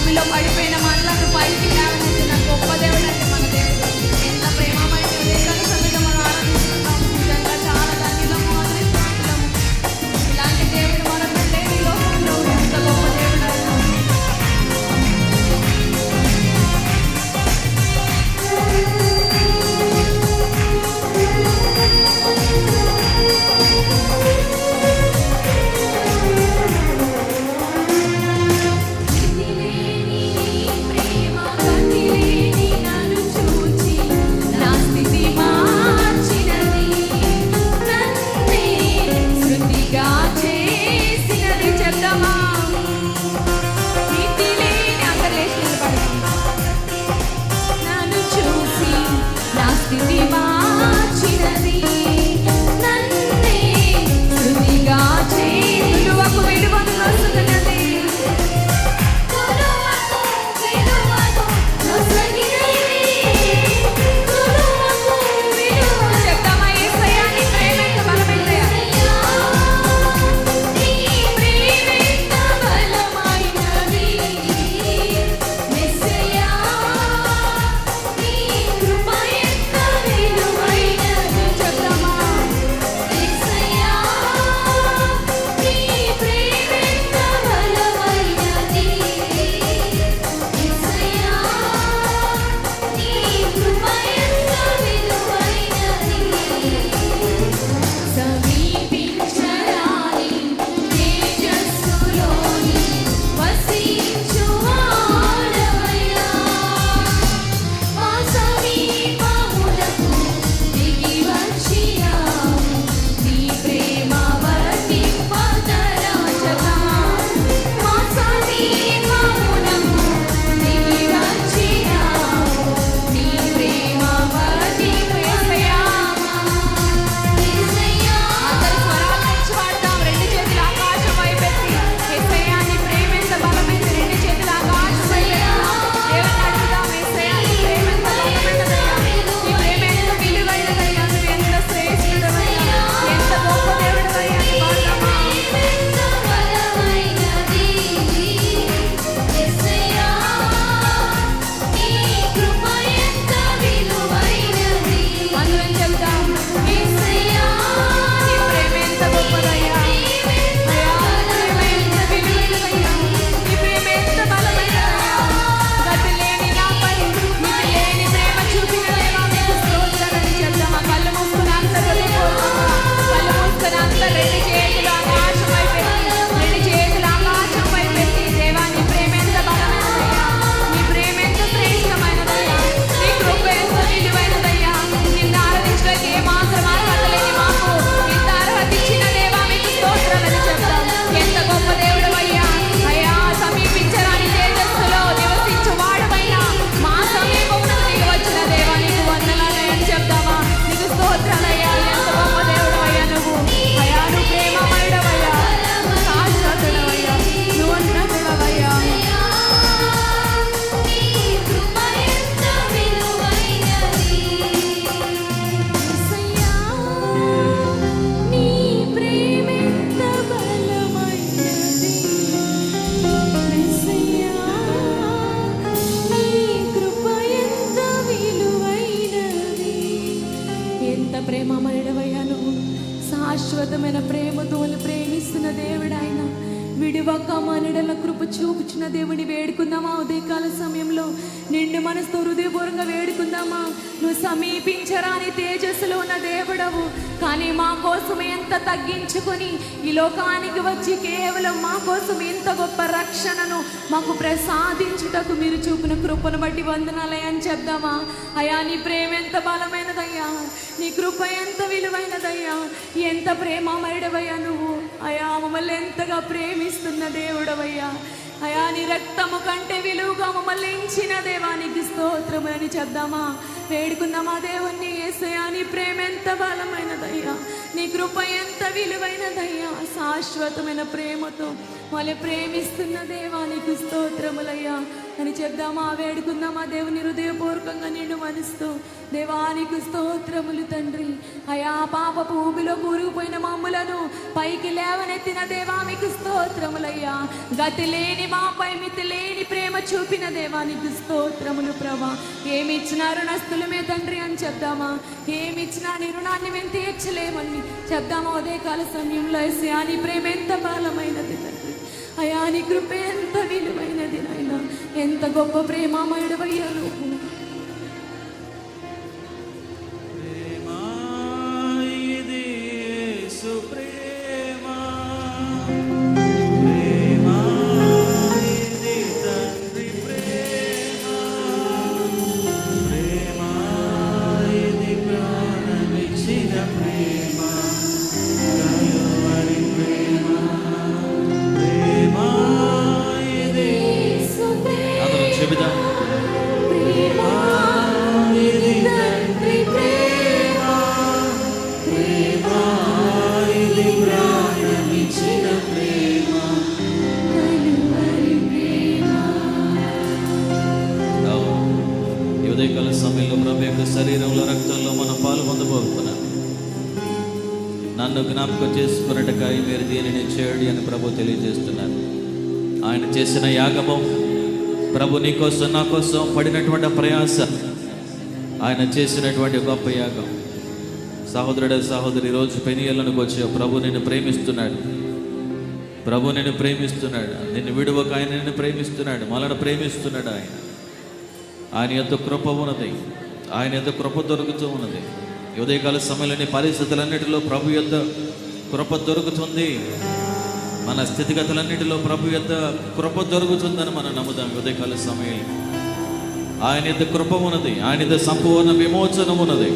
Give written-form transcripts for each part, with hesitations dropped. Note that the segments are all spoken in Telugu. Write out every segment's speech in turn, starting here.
భూమిలో పడిపోయిన మనలను పైకి లేవనెత్తిన గొప్ప దేవుడు అండి మన దేవుడు. ఎంత ప్రేమమైన ఉదయకాల సమయంలో మనం ఆరాధిస్తున్నాం. నిజంగా చాలా ధన్యులము, అదృష్టవంతులము. ఇలాంటి దేవుడు మనకు లేని లోకంలో ఎంత గొప్ప దేవుడు ఆయన. శాశ్వతమైన ప్రేమతో ప్రేమిస్తున్న దేవుడు ఆయన. విడివక మనడల కృప చూపుచున్న దేవుని వేడుకుందామా? ఉదయకాల సమయంలో నిండు మనసుతో హృదయపూర్వకంగా వేడుకుందామా? నువ్వు సమీపించరాని తేజస్సులో ఉన్న దేవుడవు, కానీ మా కోసం ఎంత తగ్గించుకొని ఈ లోకానికి వచ్చి కేవలం మా కోసం ఎంత గొప్ప రక్షణను మాకు ప్రసాదించుటకు మీరు చూపిన కృపను బట్టి వందనాలయ్యని చెప్దామా? అయ్యా, నీ ప్రేమ ఎంత బలమైనదయ్యా, నీ కృప ఎంత విలువైనదయ్యా, ఎంత ప్రేమమయుడవయ్యా నువ్వు. అయ్యా, మమ్మల్ని ఎంతగా ప్రేమిస్తున్న దేవుడవయ్యా. అయ్యా, నీ రక్తము కంటే విలువగా మమ్మల్ని ఎంచిన దేవానికి స్తోత్రమని చెప్దామా? వేడుకుందామా దేవుణ్ణి? యేసయ్యా, నీ ప్రేమ ఎంత బలమైనదయ్యా, నీ కృప ఎంత విలువైనదయ్యా. శాశ్వతమైన ప్రేమతో మళ్ళీ ప్రేమిస్తున్న దేవానికి స్తోత్రములయ్యా. అని చెప్దామా, వేడుకుందామా దేవుని హృదయపూర్వకంగా నిండు మనసుతో. దేవానికి స్తోత్రములు తండ్రి. అయా పాపపు ఊబిలో కూరుకుపోయిన మమ్ములను పైకి లేవనెత్తిన దేవా మీకు స్తోత్రములయ్యా. గతి లేని మాపై మితి లేని ప్రేమ చూపిన దేవానికి స్తోత్రములు ప్రభా. ఏమి ఇచ్చినా రుణస్తులమే తండ్రి అని చెప్దామా, ఏమి ఇచ్చినా నీ రుణాన్ని మేము తీర్చలేమని చెప్దామా. ఉదయకాల సమయంలో యేసయ్యా నీ ప్రేమ ఎంత బలమైనది తండ్రి. అయా నీ కృప ఎంత విలువైనది నాయనా, ఎంత గొప్ప ప్రేమమయుడవయ్యా నువ్వు. ఉదయకాల సమయంలో ప్రభు యొక్క శరీరంలో రక్తంలో మనం పాలు పొందబోతున్నాం. నన్ను జ్ఞాపకం చేసుకున్నట్టుగా మీరు దీనిని చేయండి అని ప్రభు తెలియజేస్తున్నారు. ఆయన చేసిన యాగము, ప్రభు నీ కోసం నా కోసం పడినటువంటి ప్రయాస, ఆయన చేసినటువంటి గొప్ప యాగం. సహోదరుడు సహోదరి, ఈరోజు పెనియల్లోనికి వచ్చావు. ప్రభు నిన్ను ప్రేమిస్తున్నాడు. ప్రభు నిన్ను ప్రేమిస్తున్నాడు. నిన్ను విడువక ఆయన నిన్ను ప్రేమిస్తున్నాడు. మనల్ని ప్రేమిస్తున్నాడు. ఆయన యొక్క కృప ఉన్నది. ఆయన యొక్క కృప దొరుకుతూ ఉన్నది. ఉదయకాల సమయంలోని పరిస్థితులన్నిటిలో ప్రభు యొక్క కృప దొరుకుతుంది. మన స్థితిగతులన్నిటిలో ప్రభు యొక్క కృప దొరుకుతుందని మనం నమ్ముదాం. ఉదయకాల సమయం ఆయన యొక్క కృప ఉన్నది. ఆయన యొక్క సంపూర్ణ విమోచనం ఉన్నది.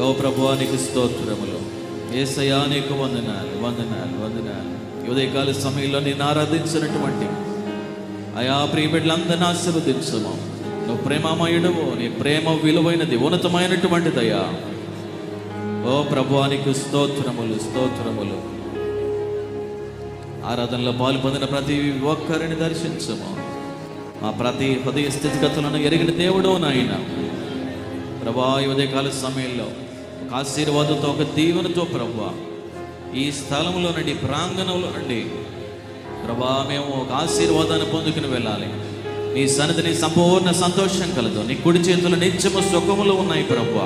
ఓ ప్రభువానికి స్తోత్రములు. యేసయ్యా నీకు వందనాలు, వందనాలు, వందనాలు. ఉదయకాల సమయంలో నేను ఆరాధించినటువంటి అయా ప్రియ బిడ్డలందరినీ ఆశీర్వదించము. నువ్వు ప్రేమమయుడవు. నీ ప్రేమ విలువైనది, ఉన్నతమైనటువంటిదయ్యా. ఓ ప్రభువానికి స్తోత్రములు, స్తోత్రములు. ఆరాధనలో పాలు పొందిన ప్రతి ఒక్కరిని దర్శించము. మా ప్రతి హృదయ స్థితిగతులను ఎరిగిన దేవుడు నాయన. ప్రభా ఈ ఉదయకాల సమయంలో ఒక ఆశీర్వాదంతో, ఒక దీవెనతో ప్రభా ఈ స్థలంలో నుండి, ప్రాంగణంలో నుండి ప్రభా మేము ఒక ఆశీర్వాదాన్ని పొందుకుని వెళ్ళాలి. నీ సన్నిధిని సంపూర్ణ సంతోషం కలదు. నీ కుడి చేతులు నిత్యము సుఖములు ఉన్నాయి ప్రభా.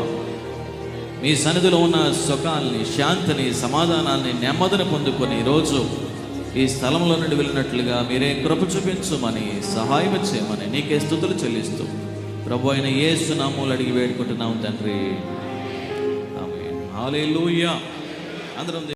మీ సన్నిధిలో ఉన్న సుఖాల్ని, శాంతిని, సమాధానాన్ని, నెమ్మదిని పొందుకొని ఈరోజు ఈ స్థలంలో నుండి వెళ్ళినట్లుగా మీరే కృప చూపించమని, సహాయం చేయమని నీకే స్తుతులు చెల్లిస్తూ ప్రభు అయిన యేసు నామములో అడిగి వేడుకుంటున్నాం తండ్రి. ఆమేన్. హల్లెలూయా. అందరం